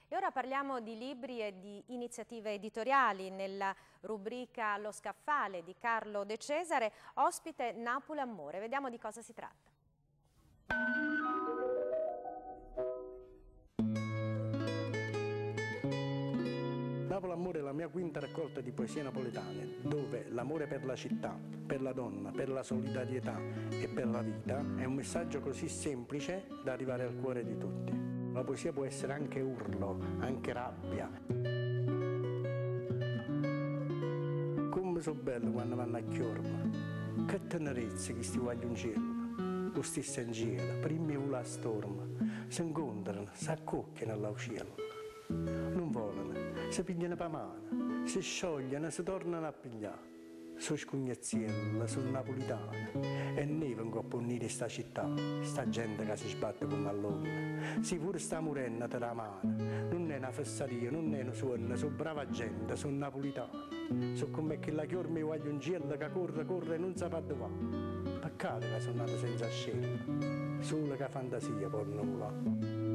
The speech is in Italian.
E ora parliamo di libri e di iniziative editoriali. Nella rubrica Lo scaffale di Carlo De Cesare, ospite Napoli Amore. Vediamo di cosa si tratta. Napoli Amore è la mia quinta raccolta di poesie napoletane, dove l'amore per la città, per la donna, per la solidarietà e per la vita è un messaggio così semplice da arrivare al cuore di tutti. La poesia può essere anche urlo, anche rabbia. Come so bello quando vanno a chiorma, che tenerezza che sti voglio in cielo, lo stesso in cielo, prima vola a storma, si incontrano, si accocchiano all'ucielo. Non volano, si pigliano per mano, si sciogliono, si tornano a pigliare. Sono scugnazziella, sono napolitana e ne vengo a punire sta città, sta gente che si sbatte come all'onna. Si pure sta morendo te la mano, non è una fesseria, non è una suona, sono brava gente, sono napolitana. Sono come che la chiorma mi voglio un cielo che corre e non sa dove va. Peccato che sono nato senza scelta, solo che fantasia può non va.